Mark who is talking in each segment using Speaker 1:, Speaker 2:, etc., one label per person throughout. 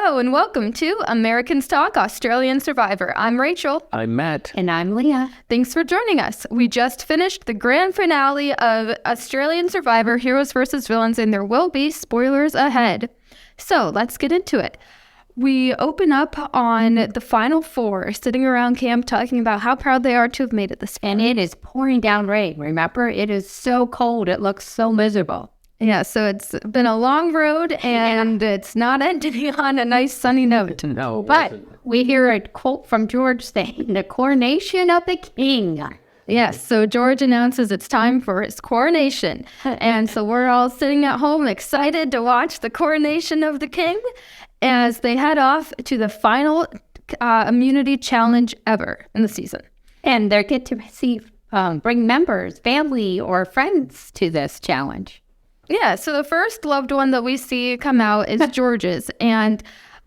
Speaker 1: Hello and welcome to Americans Talk Australian Survivor. I'm Rachel.
Speaker 2: I'm Matt.
Speaker 3: And I'm Leah.
Speaker 1: Thanks for joining us. We just finished the grand finale of Australian Survivor Heroes vs. Villains, and there will be spoilers ahead. So let's get into it. We open up on the final four sitting around camp talking about how proud they are to have made it this far.
Speaker 3: And it is pouring down rain. Remember, it is so cold. It looks so miserable.
Speaker 1: Yeah, so it's been a long road, and it's not ending on a nice sunny note.
Speaker 2: No,
Speaker 3: But we hear a quote from George saying, "The coronation of the king."
Speaker 1: Yes, so George announces it's time for his coronation. And so we're all sitting at home excited to watch the coronation of the king as they head off to the final immunity challenge ever in the season.
Speaker 3: And they get to see, bring members, family, or friends to this challenge.
Speaker 1: Yeah, so the first loved one that we see come out is George's. And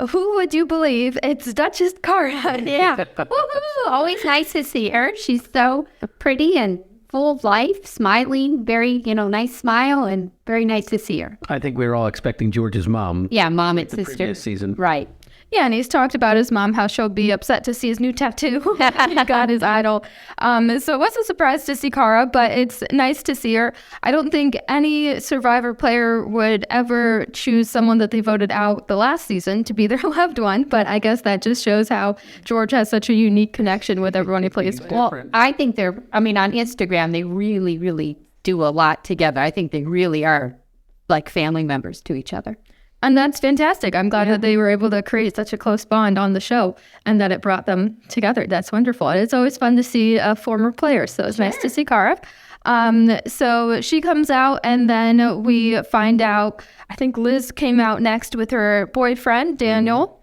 Speaker 1: who would you believe? It's Duchess Cara.
Speaker 3: Yeah. Woo-hoo. Always nice to see her. She's so pretty and full of life, smiling, very, nice smile, and very nice to see her.
Speaker 2: I think we were all expecting George's mom.
Speaker 3: Yeah, mom and
Speaker 2: the
Speaker 3: sister.
Speaker 2: previous season.
Speaker 3: Right.
Speaker 1: Yeah, and he's talked about his mom, how she'll be upset to see his new tattoo. He got his idol. So it was a surprise to see Cara, but it's nice to see her. I don't think any Survivor player would ever choose someone that they voted out the last season to be their loved one, but I guess that just shows how George has such a unique connection with everyone he plays with.
Speaker 3: Well, I think on Instagram, they really, really do a lot together. I think they really are like family members to each other.
Speaker 1: And that's fantastic. I'm glad that they were able to create such a close bond on the show and that it brought them together. That's wonderful. And it's always fun to see a former player. So it's nice to see Cara. So she comes out, and then we find out, I think Liz came out next with her boyfriend, Daniel.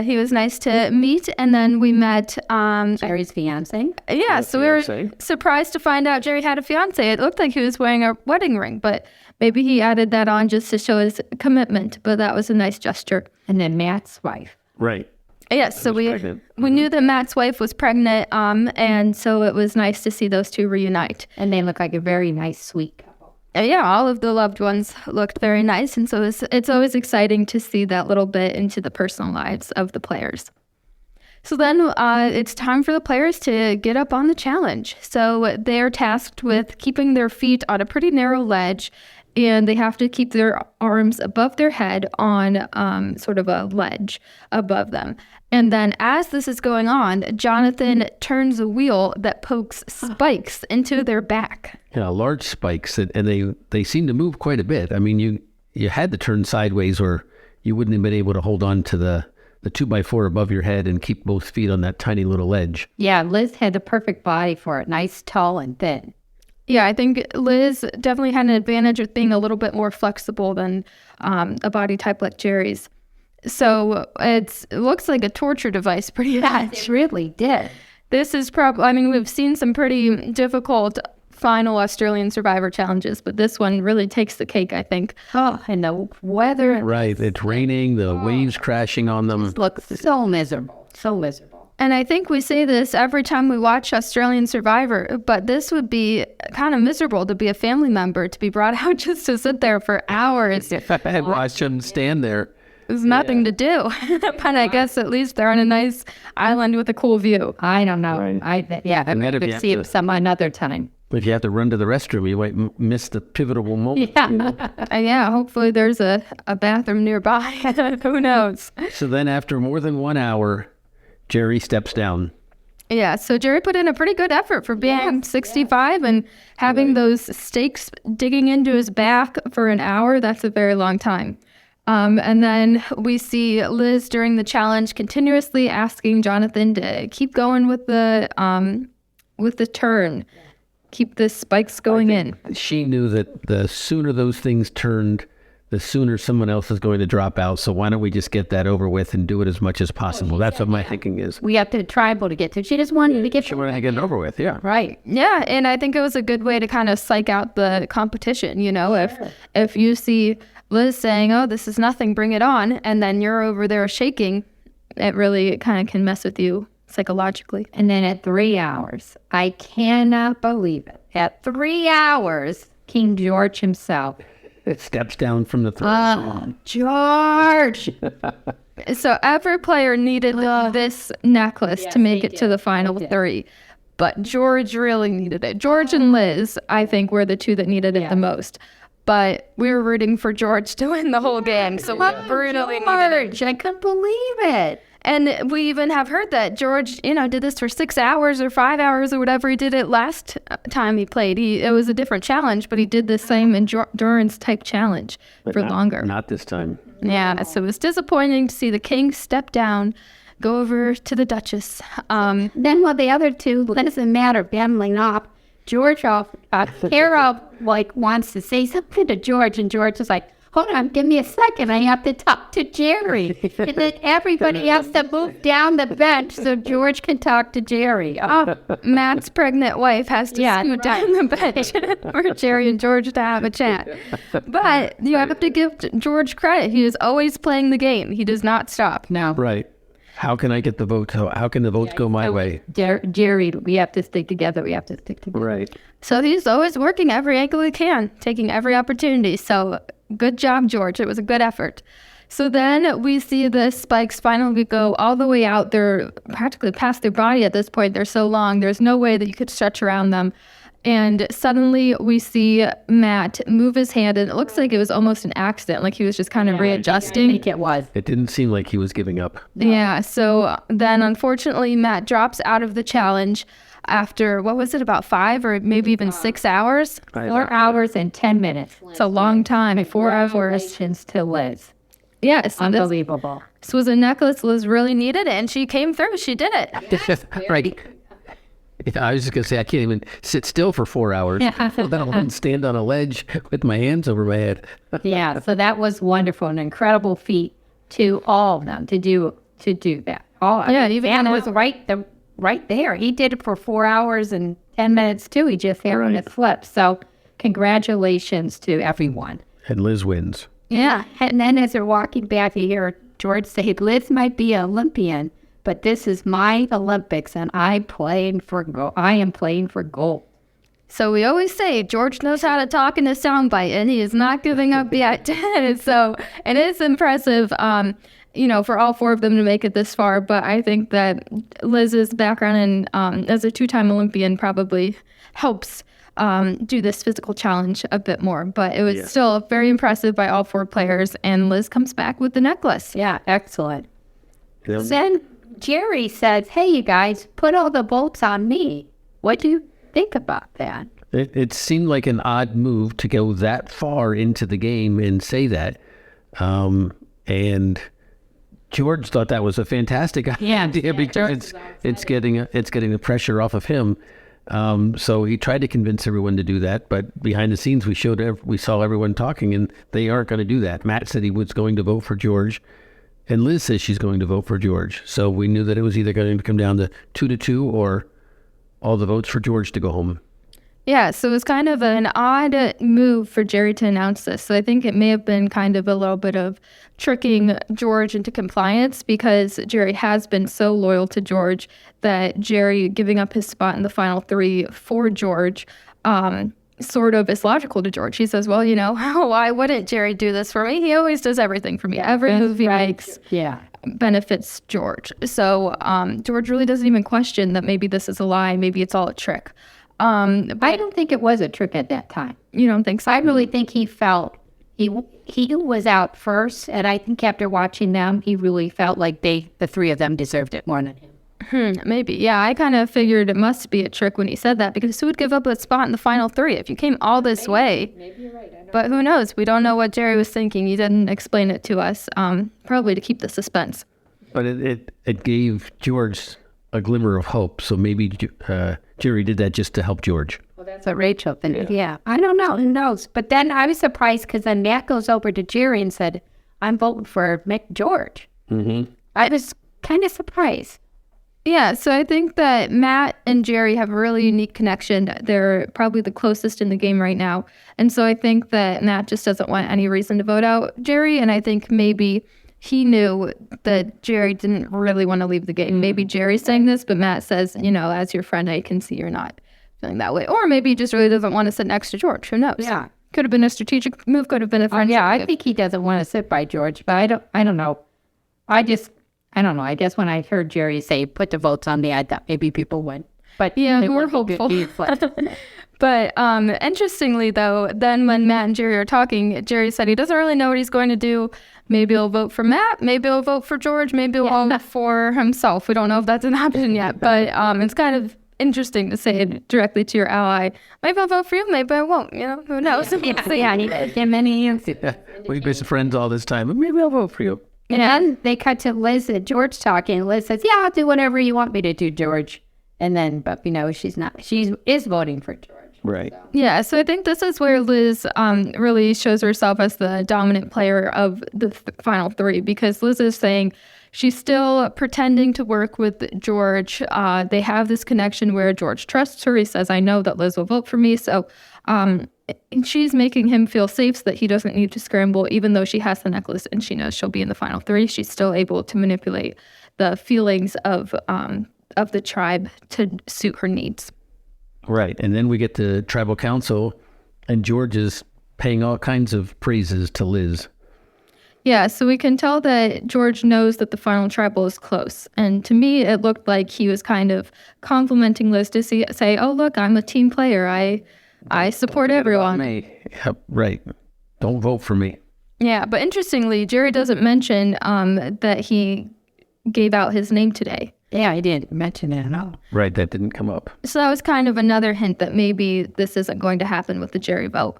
Speaker 1: He was nice to meet. And then we met
Speaker 3: Jerry's fiance.
Speaker 1: Yeah, so we were surprised to find out Jerry had a fiance. It looked like he was wearing a wedding ring, but maybe he added that on just to show his commitment, but that was a nice gesture.
Speaker 3: And then Matt's wife.
Speaker 2: Right.
Speaker 1: Yes, so we knew that Matt's wife was pregnant, and so it was nice to see those two reunite.
Speaker 3: And they look like a very nice, sweet couple.
Speaker 1: Yeah, all of the loved ones looked very nice, and so it's always exciting to see that little bit into the personal lives of the players. So then it's time for the players to get up on the challenge. So they're tasked with keeping their feet on a pretty narrow ledge, and they have to keep their arms above their head on sort of a ledge above them. And then as this is going on, Jonathan turns a wheel that pokes spikes into their back.
Speaker 2: Yeah, large spikes, and they seem to move quite a bit. I mean, you had to turn sideways, or you wouldn't have been able to hold on to the 2x4 above your head and keep both feet on that tiny little ledge.
Speaker 3: Yeah, Liz had the perfect body for it. Nice, tall, and thin.
Speaker 1: Yeah, I think Liz definitely had an advantage of being a little bit more flexible than a body type like Jerry's. So it looks like a torture device pretty much.
Speaker 3: It really did.
Speaker 1: This is probably, we've seen some pretty difficult final Australian Survivor challenges, but this one really takes the cake, I think.
Speaker 3: Oh, and the weather.
Speaker 2: Right, it's raining, the waves crashing on them.
Speaker 3: It looks so miserable, so miserable.
Speaker 1: And I think we say this every time we watch Australian Survivor, but this would be kind of miserable to be a family member, to be brought out just to sit there for hours.
Speaker 2: And watch them stand there.
Speaker 1: There's nothing to do. But I guess at least they're on a nice island with a cool view.
Speaker 3: I don't know.
Speaker 2: Right.
Speaker 3: I could see it some another time.
Speaker 2: If you have to run to the restroom, you might miss the pivotal moment.
Speaker 3: Yeah.
Speaker 1: Yeah, hopefully there's a bathroom nearby. Who knows?
Speaker 2: So then after more than 1 hour, Jerry steps down.
Speaker 1: Yeah, so Jerry put in a pretty good effort for being 65 and having those stakes digging into his back for an hour. That's a very long time. And then we see Liz during the challenge continuously asking Jonathan to keep going with the turn, keep the spikes going in.
Speaker 2: She knew that the sooner those things turned, the sooner someone else is going to drop out. So why don't we just get that over with and do it as much as possible? That's what my thinking is.
Speaker 3: We have the tribal to get to. She just wanted to get
Speaker 2: She wanted to get it over with, yeah.
Speaker 3: right.
Speaker 1: Yeah, and I think it was a good way to kind of psych out the competition. If you see Liz saying, "Oh, this is nothing, bring it on," and then you're over there shaking, it really kind of can mess with you psychologically.
Speaker 3: And then at 3 hours, I cannot believe it. At 3 hours, King George himself
Speaker 2: It steps down from the throne.
Speaker 3: George!
Speaker 1: So every player needed this necklace to make it to the final three. But George really needed it. George and Liz, I think, were the two that needed it the most. But we were rooting for George to win the whole game. So we brutally needed it.
Speaker 3: I couldn't believe it.
Speaker 1: And we even have heard that George, did this for 6 hours or 5 hours or whatever he did it last time he played. It was a different challenge, but he did the same endurance type challenge for longer.
Speaker 2: Not this time.
Speaker 1: Yeah, so it was disappointing to see the king step down, go over to the Duchess.
Speaker 3: Then the other two, Liz and Matt are battling off. George, Carol, wants to say something to George, and George is like, hold on, give me a second. I have to talk to Jerry. And then everybody has to move down the bench so George can talk to Jerry. Oh,
Speaker 1: Matt's pregnant wife has to scoot down the bench for Jerry and George to have a chat. But you have to give George credit. He is always playing the game. He does not stop.
Speaker 3: no.
Speaker 2: Right. How can I get the vote? How can the votes go my way?
Speaker 3: Jerry, we have to stick together.
Speaker 2: Right.
Speaker 1: So he's always working every angle he can, taking every opportunity. So good job, George. It was a good effort. So then we see the spikes finally go all the way out. They're practically past their body at this point. They're so long. There's no way that you could stretch around them. And suddenly we see Matt move his hand, and it looks like it was almost an accident, like he was just kind of readjusting.
Speaker 3: I think it was.
Speaker 2: It didn't seem like he was giving up.
Speaker 1: Yeah, so then unfortunately Matt drops out of the challenge after, what was it, about 5 or maybe even 6 hours?
Speaker 3: 4 hours and 10 minutes.
Speaker 1: It's a long time, 4 hours.
Speaker 3: Congratulations to Liz.
Speaker 1: Yes,
Speaker 3: Unbelievable.
Speaker 1: this was a necklace Liz really needed, and she came through. She did it.
Speaker 2: Right. I was just going to say, I can't even sit still for 4 hours. Let alone stand on a ledge with my hands over my head.
Speaker 3: Yeah, so that was wonderful, an incredible feat to all of them to do that.
Speaker 1: Even
Speaker 3: Anna was right there. He did it for 4 hours and 10 minutes too. He just had on it flip. So congratulations to everyone.
Speaker 2: And Liz wins.
Speaker 3: Yeah, and then as they're walking back, you hear George say, Liz might be an Olympian, but this is my Olympics, and I am playing for gold.
Speaker 1: So we always say George knows how to talk in a soundbite, and he is not giving up yet. So it is impressive, for all 4 of them to make it this far. But I think that Liz's background and as a 2-time Olympian probably helps do this physical challenge a bit more. But it was still very impressive by all 4 players, and Liz comes back with the necklace.
Speaker 3: Yeah, excellent.
Speaker 2: Yeah.
Speaker 3: Then Jerry says, hey, you guys, put all the bolts on me. What do you think about that?
Speaker 2: It seemed like an odd move to go that far into the game and say that. And George thought that was a fantastic idea because it's getting the pressure off of him. So he tried to convince everyone to do that, but behind the scenes we saw everyone talking, and they aren't going to do that. Matt said he was going to vote for George, and Liz says she's going to vote for George. So we knew that it was either going to come down to 2-2 or all the votes for George to go home.
Speaker 1: Yeah, so it was kind of an odd move for Jerry to announce this. So I think it may have been kind of a little bit of tricking George into compliance, because Jerry has been so loyal to George that Jerry giving up his spot in the final 3 for George sort of is logical to George. He says, well, why wouldn't Jerry do this for me? He always does everything for me. Every move he makes benefits George. So George really doesn't even question that maybe this is a lie. Maybe it's all a trick.
Speaker 3: I don't think it was a trick at that time.
Speaker 1: You don't think so?
Speaker 3: I really think he felt he was out first, and I think after watching them, he really felt like the 3 of them deserved it more than him.
Speaker 1: Maybe. Yeah, I kind of figured it must be a trick when he said that, because who would give up a spot in the final 3 if you came all this way?
Speaker 3: Maybe you're right.
Speaker 1: But who knows? We don't know what Jerry was thinking. He didn't explain it to us, probably to keep the suspense.
Speaker 2: But it gave George a glimmer of hope. So maybe Jerry did that just to help George.
Speaker 3: Well, that's what Rachel thinks. Yeah, I don't know. Who knows? But then I was surprised, because then Matt goes over to Jerry and said, I'm voting for George.
Speaker 2: Mm-hmm.
Speaker 3: I was kind of surprised.
Speaker 1: Yeah, so I think that Matt and Jerry have a really unique connection. They're probably the closest in the game right now. And so I think that Matt just doesn't want any reason to vote out Jerry. And I think maybe he knew that Jerry didn't really want to leave the game. Maybe Jerry's saying this, but Matt says, as your friend, I can see you're not feeling that way. Or maybe he just really doesn't want to sit next to George. Who knows?
Speaker 3: Yeah.
Speaker 1: Could have been a strategic move, could have been a friend.
Speaker 3: I think he doesn't want to sit by George, but I don't know. I don't know. I guess when I heard Jerry say put the votes on me, I thought maybe people would. But
Speaker 1: Yeah,
Speaker 3: they
Speaker 1: we're
Speaker 3: weren't
Speaker 1: hopeful.
Speaker 3: good.
Speaker 1: But interestingly, though, then when Matt and Jerry are talking, Jerry said he doesn't really know what he's going to do. Maybe he'll vote for Matt. Maybe he'll vote for George. Maybe he'll vote for himself. We don't know if that's an option yet. But it's kind of interesting to say it directly to your ally. Maybe I'll vote for you. Maybe I won't. Who knows?
Speaker 3: Yeah,
Speaker 2: We've been friends all this time. Maybe I'll vote for you.
Speaker 3: And then they cut to Liz and George talking. Liz says, "Yeah, I'll do whatever you want me to do, George." And then, but she's not. She is voting for George.
Speaker 2: Right.
Speaker 1: Yeah, so I think this is where Liz really shows herself as the dominant player of the final three, because Liz is saying she's still pretending to work with George. They have this connection where George trusts her. He says, I know that Liz will vote for me. So she's making him feel safe so that he doesn't need to scramble, even though she has the necklace and she knows she'll be in the final three. She's still able to manipulate the feelings of the tribe to suit her needs.
Speaker 2: Right. And then we get to tribal council, and George is paying all kinds of praises to Liz.
Speaker 1: Yeah, so we can tell that George knows that the final tribal is close. And to me, it looked like he was kind of complimenting Liz to say, oh, look, I'm a team player. I support everyone.
Speaker 2: Yep, right. Don't vote for me.
Speaker 1: Yeah, but interestingly, Jerry doesn't mention that he gave out his name today.
Speaker 3: Yeah, I didn't mention it at all.
Speaker 2: Right, that didn't come up.
Speaker 1: So that was kind of another hint that maybe this isn't going to happen with the Jerry vote.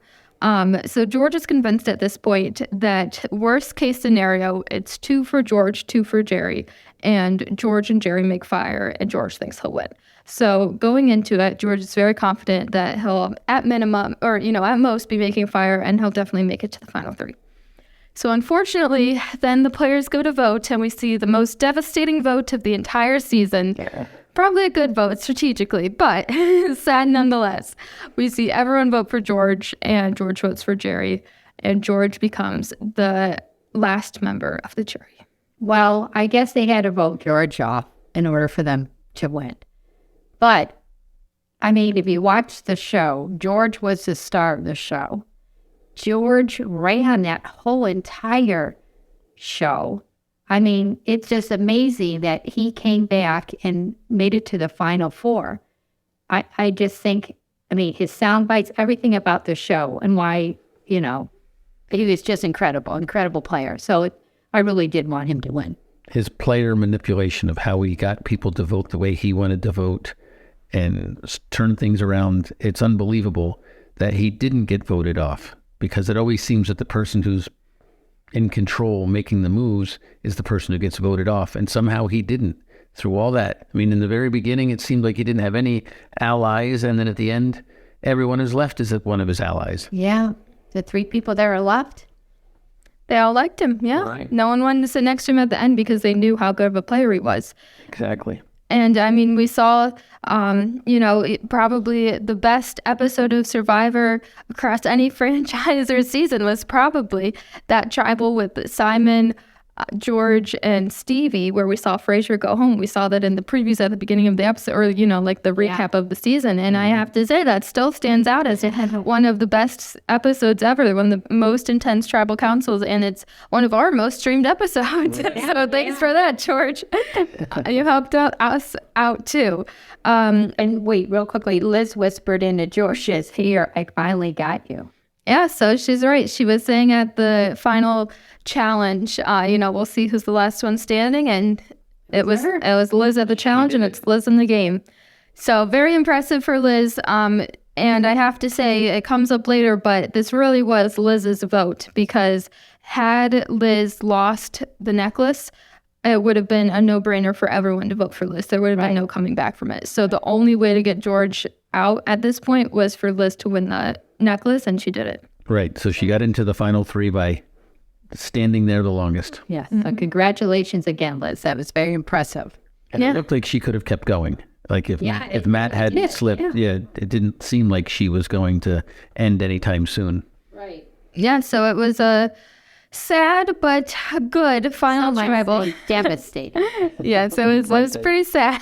Speaker 1: So George is convinced at this point that worst case scenario, it's 2 for George, 2 for Jerry, and George and Jerry make fire, and George thinks he'll win. So going into it, George is very confident that he'll, at minimum, or at most, be making fire, and he'll definitely make it to the final three. So unfortunately, then the players go to vote, and we see the most devastating vote of the entire season. Yeah. Probably a good vote strategically, but sad nonetheless. We see everyone vote for George, and George votes for Jerry, and George becomes the last member of the jury.
Speaker 3: Well, I guess they had to vote George off in order for them to win. But, I mean, if you watch the show, George was the star of the show. George ran that whole entire show. I mean, it's just amazing that he came back and made it to the final four. I just think, his sound bites, everything about the show and why, he was just incredible player. So I really did want him to win.
Speaker 2: His player manipulation of how he got people to vote the way he wanted to vote and turn things around, it's unbelievable that he didn't get voted off, because it always seems that the person who's in control making the moves is the person who gets voted off, and somehow he didn't through all that. In the very beginning it seemed like he didn't have any allies, and then at the end everyone who's left is one of his allies.
Speaker 3: Yeah, the 3 people that are left,
Speaker 1: they all liked him. Yeah, right. No one wanted to sit next to him at the end because they knew how good of a player he was.
Speaker 2: Exactly.
Speaker 1: And we saw, probably the best episode of Survivor across any franchise or season was probably that tribal with Simon, George, and Stevie, where we saw Frasier go home. We saw that in the previews at the beginning of the episode, or, like the recap of the season. And I have to say that still stands out as one of the best episodes ever, one of the most intense tribal councils, and it's one of our most streamed episodes. So thanks for that, George. You helped us out too.
Speaker 3: And wait, real quickly, Liz whispered into George's ear, I finally got you.
Speaker 1: Yeah, so she's right. She was saying at the final challenge, we'll see who's the last one standing, and it was Liz at the challenge, and it's Liz in the game. So very impressive for Liz. And I have to say, it comes up later, but this really was Liz's vote, because had Liz lost the necklace, it would have been a no-brainer for everyone to vote for Liz. There would have been no coming back from it. So the only way to get George out at this point was for Liz to win the necklace, and she did it.
Speaker 2: Right. So she got into the final 3 by standing there the longest.
Speaker 3: Yes. Mm-hmm. So congratulations again, Liz. That was very impressive.
Speaker 2: And it looked like she could have kept going. Like if Matt hadn't slipped, it didn't seem like she was going to end anytime soon.
Speaker 3: Right.
Speaker 1: Yeah. So it was a Sad but good final tribal.
Speaker 3: Devastating.
Speaker 1: Yeah, so it was pretty sad.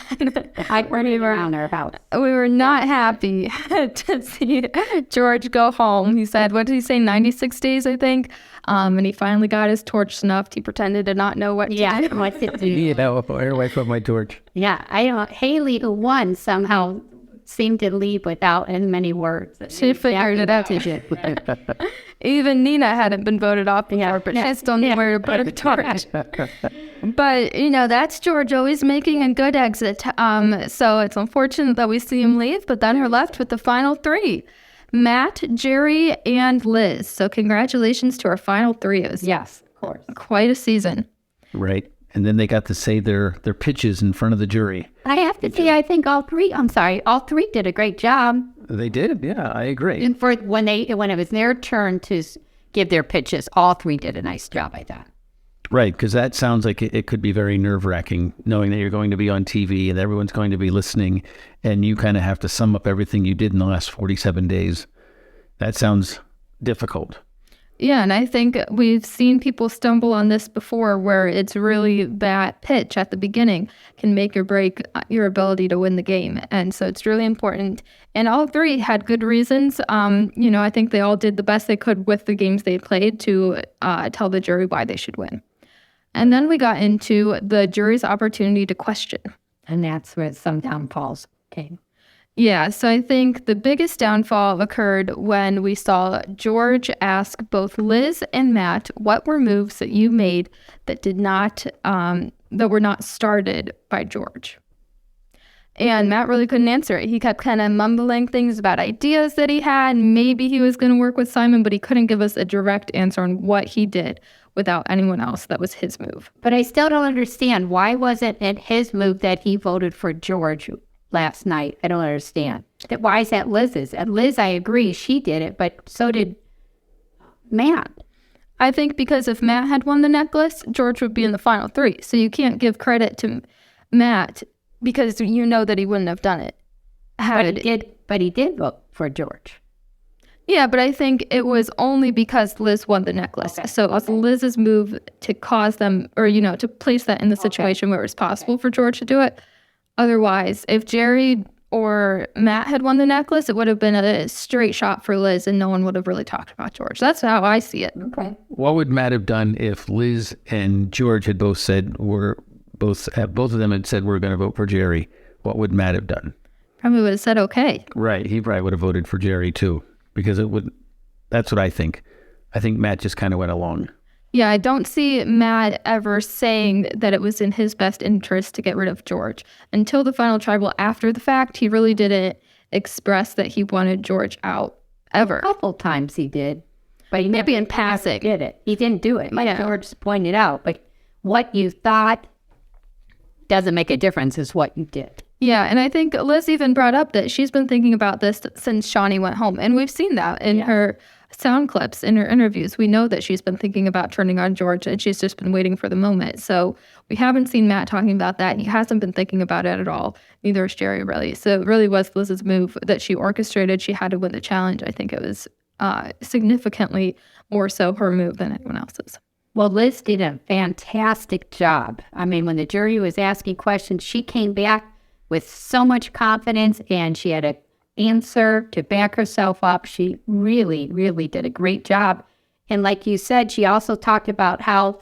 Speaker 3: I weren't even around our house.
Speaker 1: We were not happy to see George go home. He said, what did he say, 96 days, I think? And he finally got his torch snuffed. He pretended to not know what to do.
Speaker 3: What to do.
Speaker 2: Yeah, away from my torch.
Speaker 3: Yeah, I don't. Haley, who won, somehow seemed to leave without as many words.
Speaker 1: She figured it out. Even Nina hadn't been voted off before, but she still knew where to put her torch. But, that's George always making a good exit. So it's unfortunate that we see him leave, but then we're left with the final three. Matt, Jerry, and Liz. So congratulations to our final three. It was
Speaker 3: Yes, of course.
Speaker 1: quite a season.
Speaker 2: Right. And then they got to say their pitches in front of the jury.
Speaker 3: I have to say, I think all three did a great job.
Speaker 2: They did. Yeah, I agree.
Speaker 3: And for when it was their turn to give their pitches, all three did a nice job, I thought.
Speaker 2: Right, because that sounds like it could be very nerve-wracking, knowing that you're going to be on TV and everyone's going to be listening, and you kind of have to sum up everything you did in the last 47 days. That sounds difficult.
Speaker 1: Yeah, and I think we've seen people stumble on this before, where it's really that pitch at the beginning can make or break your ability to win the game. And so it's really important. And all three had good reasons. I think they all did the best they could with the games they played to tell the jury why they should win. And then we got into the jury's opportunity to question.
Speaker 3: And that's where some downfalls came.
Speaker 1: Yeah, so I think the biggest downfall occurred when we saw George ask both Liz and Matt what were moves that you made that were not started by George. And Matt really couldn't answer it. He kept kind of mumbling things about ideas that he had. Maybe he was going to work with Simon, but he couldn't give us a direct answer on what he did without anyone else. That was his move.
Speaker 3: But I still don't understand. Why wasn't it his move that he voted for George last night? I don't understand. Why is that Liz's? And Liz, I agree, she did it, but so did Matt.
Speaker 1: I think because if Matt had won the necklace, George would be in the final three. So you can't give credit to Matt because you know that he wouldn't have done it.
Speaker 3: But he did vote for George.
Speaker 1: Yeah, but I think it was only because Liz won the necklace. Okay. So it was Liz's move to cause them, or, to place that in the situation where it was possible for George to do it. Otherwise, if Jerry or Matt had won the necklace, it would have been a straight shot for Liz and no one would have really talked about George. That's how I see it.
Speaker 3: Okay.
Speaker 2: What would Matt have done if Liz and George had both said both of them had said we're going to vote for Jerry? What would Matt have done?
Speaker 1: Probably would have said okay.
Speaker 2: Right. He probably would have voted for Jerry too, because that's what I think. I think Matt just kind of went along.
Speaker 1: Yeah, I don't see Matt ever saying that it was in his best interest to get rid of George. Until the final tribal after the fact, he really didn't express that he wanted George out, ever.
Speaker 3: A couple times he did. But he
Speaker 1: maybe in passing.
Speaker 3: Did it. He didn't do it. Like George pointed out. But what you thought doesn't make a difference is what you did.
Speaker 1: Yeah, and I think Liz even brought up that she's been thinking about this since Shawnee went home. And we've seen that in her sound clips, in her interviews. We know that she's been thinking about turning on George, and she's just been waiting for the moment. So we haven't seen Matt talking about that. He hasn't been thinking about it at all. Neither is Jerry, really. So it really was Liz's move that she orchestrated. She had to win the challenge. I think it was significantly more so her move than anyone else's.
Speaker 3: Well, Liz did a fantastic job. I mean, when the jury was asking questions, she came back with so much confidence, and she had an answer to back herself up. She really, really did a great job. And like you said, she also talked about how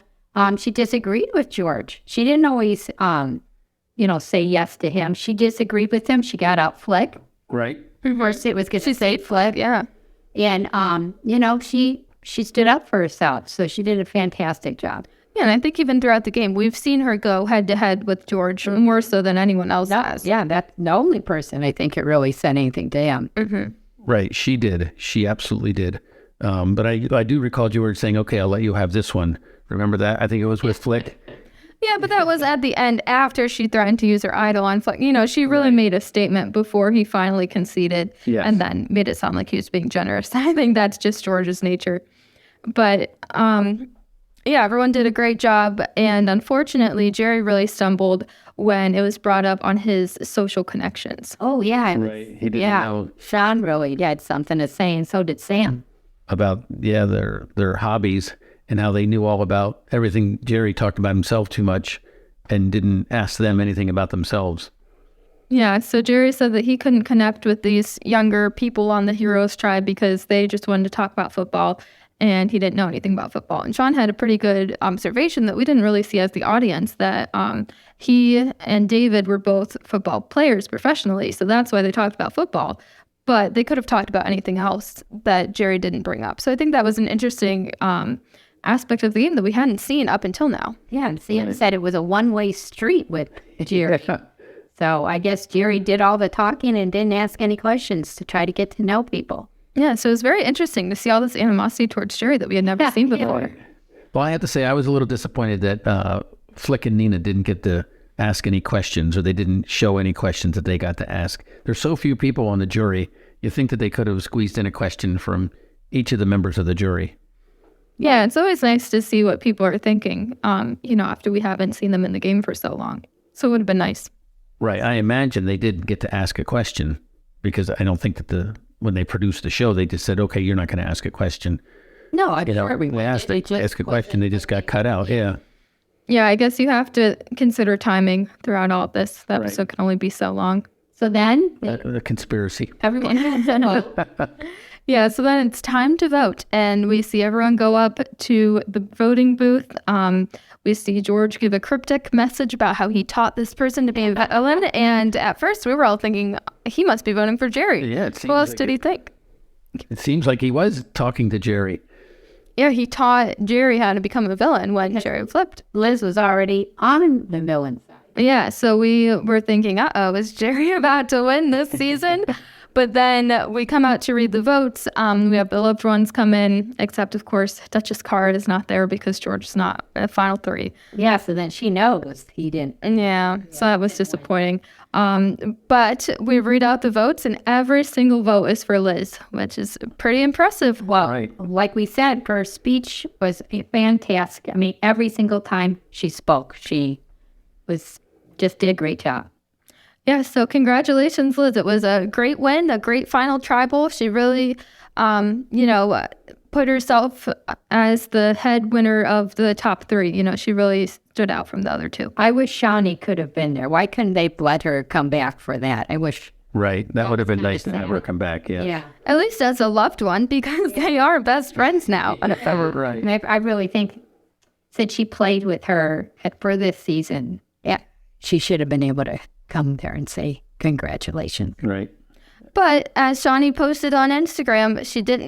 Speaker 3: she disagreed with George. She didn't always, say yes to him. She disagreed with him. She got out Flick.
Speaker 2: Right.
Speaker 3: First it was because she said Flick.
Speaker 1: Yeah.
Speaker 3: And, she stood up for herself. So she did a fantastic job.
Speaker 1: Yeah, and I think even throughout the game, we've seen her go head-to-head with George more so than anyone else has.
Speaker 3: Yeah, that's the only person I think it really said anything to him.
Speaker 1: Mm-hmm.
Speaker 2: Right, she did. She absolutely did. But I do recall George saying, okay, I'll let you have this one. Remember that? I think it was with Flick.
Speaker 1: Yeah, but that was at the end after she threatened to use her idol on Flick. She really made a statement before he finally conceded and then made it sound like he was being generous. I think that's just George's nature. But everyone did a great job. And unfortunately, Jerry really stumbled when it was brought up on his social connections.
Speaker 3: Oh, yeah.
Speaker 2: Right. He didn't know.
Speaker 3: Sean really had something to say, and so did Sam.
Speaker 2: About, their hobbies. and how they knew all about everything. Jerry talked about himself too much and didn't ask them anything about themselves.
Speaker 1: Yeah, so Jerry said that he couldn't connect with these younger people on the Heroes tribe because they just wanted to talk about football, and he didn't know anything about football. And Sean had a pretty good observation that we didn't really see as the audience, that he and David were both football players professionally, so that's why they talked about football. But they could have talked about anything else that Jerry didn't bring up. So I think that was an interesting aspect of the game that we hadn't seen up until now.
Speaker 3: Yeah, and Sam said it was a one-way street with Jerry. So I guess Jerry did all the talking and didn't ask any questions to try to get to know people.
Speaker 1: Yeah, so it was very interesting to see all this animosity towards Jerry that we had never seen before.
Speaker 2: Well, I have to say, I was a little disappointed that Flick and Nina didn't get to ask any questions, or they didn't show any questions that they got to ask. There's so few people on the jury. You think that they could have squeezed in a question from each of the members of the jury.
Speaker 1: Yeah, it's always nice to see what people are thinking, after we haven't seen them in the game for so long. So it would have been nice.
Speaker 2: Right. I imagine they didn't get to ask a question because I don't think that when they produced the show, they just said, okay, you're not going to ask a question.
Speaker 3: No, I
Speaker 2: They asked to ask a question, they just got cut out. Yeah.
Speaker 1: Yeah, I guess you have to consider timing throughout all of this. That episode can only be so long.
Speaker 3: So then
Speaker 2: A conspiracy.
Speaker 3: everyone
Speaker 1: Yeah, so then it's time to vote, and we see everyone go up to the voting booth. We see George give a cryptic message about how he taught this person to be a villain, and at first we were all thinking he must be voting for Jerry.
Speaker 2: Yeah, it seems
Speaker 1: Who else
Speaker 2: like
Speaker 1: did he think?
Speaker 2: It seems like he was talking to Jerry.
Speaker 1: Yeah, he taught Jerry how to become a villain when Jerry flipped.
Speaker 3: Liz was already on the villain side.
Speaker 1: Yeah, so we were thinking, is Jerry about to win this season? But then we come out to read the votes. We have the loved ones come in, except, of course, Duchess Card is not there because George is not in the final three.
Speaker 3: Yeah, so then she knows he didn't.
Speaker 1: Yeah, so that was disappointing. But we read out the votes, and every single vote is for Liz, which is pretty impressive.
Speaker 3: Well, like we said, her speech was fantastic. I mean, every single time she spoke, she just did a great job.
Speaker 1: Yeah, so congratulations, Liz. It was a great win, a great final tribal. She really, put herself as the head winner of the top three. She really stood out from the other two.
Speaker 3: I wish Shawnee could have been there. Why couldn't they let her come back for that? I wish.
Speaker 2: Right. That would have been nice to have her come back. Yeah.
Speaker 3: Yeah.
Speaker 1: At least as a loved one, because they are best friends now.
Speaker 2: Right.
Speaker 3: And I really think since she played with her for this season, yeah, she should have been able to come there and say congratulations.
Speaker 2: Right.
Speaker 1: But as Shawnee posted on Instagram,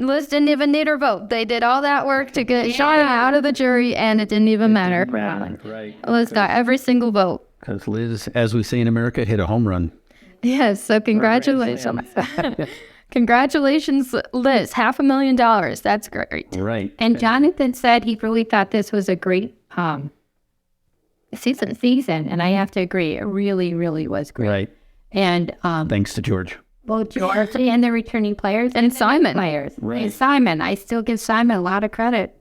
Speaker 1: Liz didn't even need her vote. They did all that work to get Shawnee out of the jury, and it didn't even matter.
Speaker 2: Right.
Speaker 1: Liz got every single vote.
Speaker 2: Because Liz, as we say in America, hit a home run.
Speaker 1: Yes, so congratulations. Congratulations, Liz. $500,000. That's great.
Speaker 2: Right.
Speaker 3: And Jonathan said he really thought this was a great season, and I have to agree, it really, really was great.
Speaker 2: Right.
Speaker 3: And
Speaker 2: Thanks to George.
Speaker 3: both George and the returning players
Speaker 1: And Simon.
Speaker 2: Right.
Speaker 3: And Simon, I still give Simon a lot of credit.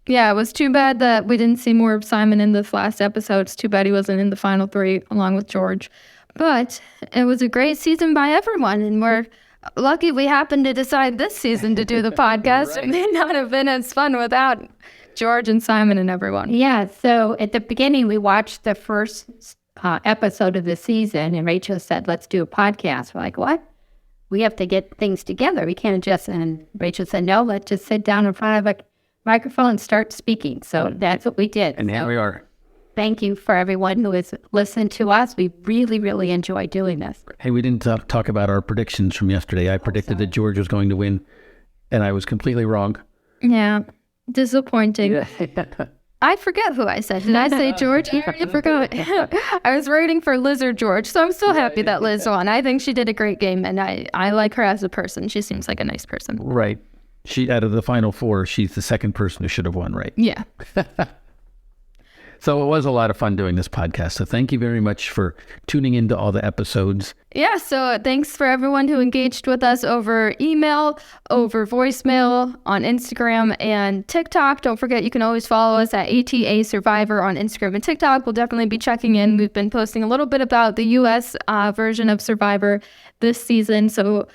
Speaker 1: Yeah, it was too bad that we didn't see more of Simon in this last episode. It's too bad he wasn't in the final three along with George. But it was a great season by everyone, and we're lucky we happened to decide this season to do the podcast. It may not have been as fun without George and Simon and everyone.
Speaker 3: Yeah, so at the beginning, we watched the first episode of the season, and Rachel said, let's do a podcast. We're like, what? We have to get things together. We can't just, and Rachel said, no, let's just sit down in front of a microphone and start speaking. So that's what we did.
Speaker 2: And here we are.
Speaker 3: Thank you for everyone who has listened to us. We really, really enjoy doing this.
Speaker 2: Hey, we didn't talk about our predictions from yesterday. I predicted that George was going to win, and I was completely wrong.
Speaker 1: Yeah, disappointing. I forget who I said. Did I say George? I forgot. I was rooting for Liz or George, so I'm still happy that Liz won. I think she did a great game, and I like her as a person. She seems like a nice person.
Speaker 2: Right. She, out of the final four, she's the second person who should have won, right?
Speaker 1: Yeah.
Speaker 2: So it was a lot of fun doing this podcast. So thank you very much for tuning into all the episodes.
Speaker 1: Yeah, so thanks for everyone who engaged with us over email, over voicemail, on Instagram and TikTok. Don't forget, you can always follow us at ATA Survivor on Instagram and TikTok. We'll definitely be checking in. We've been posting a little bit about the U.S. Version of Survivor this season, so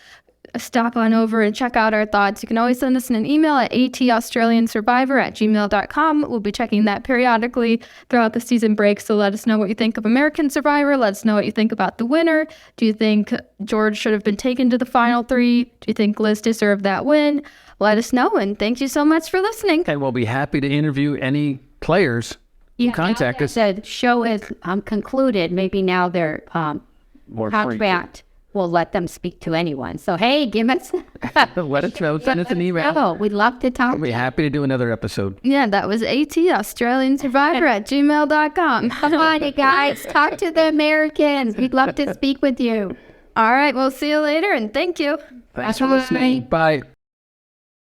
Speaker 1: stop on over and check out our thoughts, you can always send us an email at ataustraliansurvivor@gmail.com. We'll be checking that periodically throughout the season break. So let us know what you think of American Survivor. Let us know what you think about the winner. Do you think George should have been taken to the final 3? Do you think Liz deserved that win? Let us know, and thank you so much for listening.
Speaker 2: And we'll be happy to interview any players who contact us.
Speaker 3: The show is concluded. Maybe now their
Speaker 2: More free.
Speaker 3: contract will let them speak to anyone. So, hey, give us...
Speaker 2: Let us know. Send us an email.
Speaker 3: Oh, we'd love to talk.
Speaker 2: We'll be happy to do another episode.
Speaker 1: Yeah, that was ataustraliansurvivor@gmail.com.
Speaker 3: Come on, you guys. Talk to the Americans. We'd love to speak with you.
Speaker 1: All right, we'll see you later, and thank you.
Speaker 2: Thanks for listening. Bye.